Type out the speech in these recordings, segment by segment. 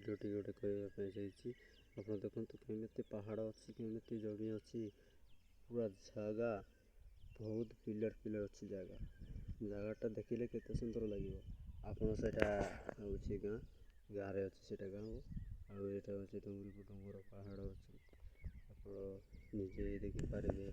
ଭିଡ଼ିଓଟି ଗୋଟେ କହିବା ପାଇଁ ଯାଇଛି। ଆପଣ ଦେଖନ୍ତୁ କେମିତି ପାହାଡ଼ ଅଛି, କେମିତି ଜମି ଅଛି, ପୁରା ଜାଗା ବହୁତ ପିଲର ଅଛି। ଜାଗାଟା ଦେଖିଲେ କେତେ ସୁନ୍ଦର ଲାଗିବ। ଆପଣ ସେଇଟା ହେଉଛି ଗାଁରେ ଅଛି ସେଇଟା ଗାଁ, ଆଉ ଏଇଟା ହେଉଛି ଡୁଙ୍ଗର ପାହାଡ଼ ଅଛି। ଆପଣ ନିଜେ ଦେଖିପାରିବେ।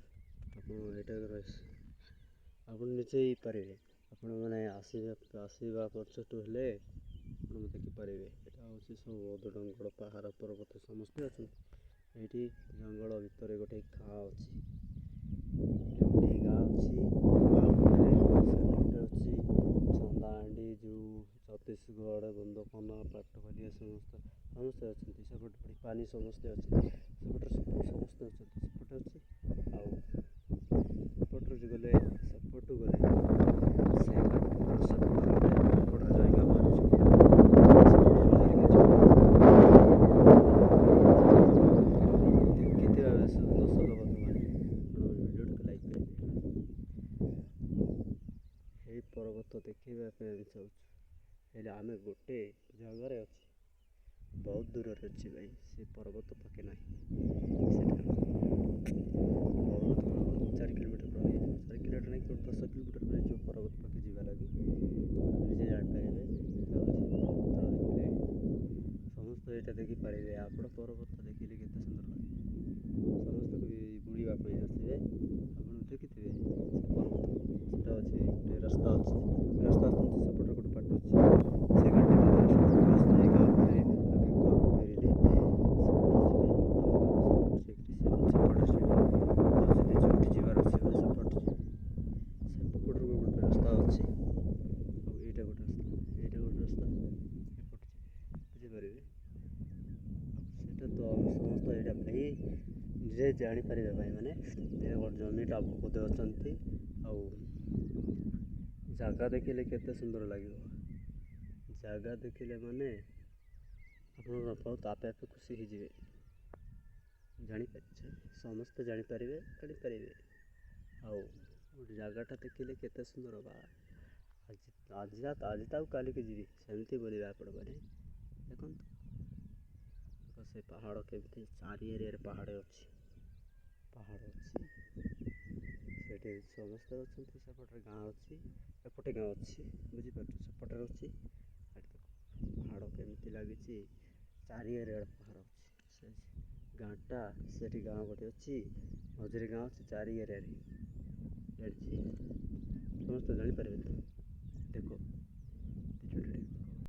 ଆପଣ ନିଜେ ହେଇପାରିବେ। ଆପଣମାନେ ଆସିବା ପଛଠୁ ହେଲେ ଆପଣ ଦେଖିପାରିବେ। ଏଇଟା ହେଉଛି ସବୁ ବଉଦ ପାହାଡ଼ ପର୍ବତ ସମସ୍ତେ ଅଛନ୍ତି। ଏଇଠି ଜଙ୍ଗଲ ଭିତରେ ଗୋଟେ ଗାଁ ଅଛି। ଅଛି ଚନ୍ଦାହାଣ୍ଡି, ଯେଉଁ ଛତିଶଗଡ଼, ଗନ୍ଧପନା, ପାଟପଲିଆ ସମସ୍ତେ ଅଛନ୍ତି। ସେପଟେ ପାଣି ସମସ୍ତେ ଅଛନ୍ତି। ସେପଟେ ସମସ୍ତେ ଅଛନ୍ତି। ସେପଟେ ଅଛି ଆଉ ସେପଟରୁ ଗଲେ ଏହି ପର୍ବତ ଦେଖିବା ପାଇଁ ଆମେ ଚାହୁଁଛୁ, ହେଲେ ଆମେ ଗୋଟେ ଜାଗାରେ ଅଛି, ବହୁତ ଦୂରରେ ଅଛି ଭାଇ। ସେ ପର୍ବତ ପାଖେ ନାହିଁ। ସେଟା ବହୁତ 4 କିଲୋମିଟର ହେଇଯିବ। 4 କିଲୋମିଟର ନାହିଁ, 10 କିଲୋମିଟର ହେଇଯିବ ପର୍ବତ ପାଖେ ଯିବା ଲାଗି। ନିଜେ ଜାଣିପାରିବେ। ଦେଖିଲେ ସମସ୍ତେ ଏଇଟା ଦେଖିପାରିବେ। ଆପଣ ପର୍ବତ ଦେଖିଲେ କେତେ ସୁନ୍ଦର ଲାଗେ। ସମସ୍ତେ ବୁଲିବା ପାଇଁ ଆସିବେ। ଆପଣ ଦେଖିଥିବେ ସେ ପର୍ବତ। ସେଟା ଅଛି ଗୋଟେ ରାସ୍ତା ଅଛି। ସେପଟେ ଗୋଟେ ପାଟ ଅଛି। ସେ ଗାଁଟି ଯିବାର ଅଛି ସେପଟରୁ ଗୋଟେ ରାସ୍ତା ଅଛି। ଆଉ ଏଇଟା ଗୋଟେ ରାସ୍ତା ବୁଝିପାରିବେ। ସେଇଟା ତ ସମସ୍ତ ଏଇଟା ଭାଇ ନିଜେ ଜାଣିପାରିବା ପାଇଁ ମାନେ ଜମିଟା ବହୁତ ଅଛନ୍ତି। ଆଉ ଜାଗା ଦେଖିଲେ କେତେ ସୁନ୍ଦର ଲାଗିବ। ଜାଗା ଦେଖିଲେ ମାନେ ଆପଣଙ୍କର ବହୁତ ଆପେ ଖୁସି ହେଇଯିବେ। ସମସ୍ତେ ଜାଣିପାରିବେ। ଆଉ ଗୋଟେ ଜାଗାଟା ଦେଖିଲେ କେତେ ସୁନ୍ଦର ବା ଆଜି ଆଉ କାଲିକି ଯିବି ସେମିତି ବୋଲିବା ଆପଣମାନେ ଦେଖନ୍ତୁ। ସେ ପାହାଡ଼ କେମିତି ଚାରି ଏରିଆରେ ପାହାଡ଼ ଅଛି। ସେଠି ସମସ୍ତେ ଅଛନ୍ତି। ସେପଟରେ ଗାଁ ଅଛି, ଏପଟେ ଗାଁ ଅଛି। ବୁଝିପାରୁଛୁ, ସେପଟରେ ଅଛି। ପାହାଡ଼ କେମିତି ଲାଗିଛି, ଚାରି ଏରିଆରେ ପାହାଡ଼ ଅଛି। ସେ ଗାଁଟା ସେଠି ଗାଁ ଗୋଟେ ଅଛି, ମଝିରେ ଗାଁ ଅଛି, ଚାରି ଏରିଆରେ ସମସ୍ତେ ଜାଣିପାରିବେ ତ। ଦେଖ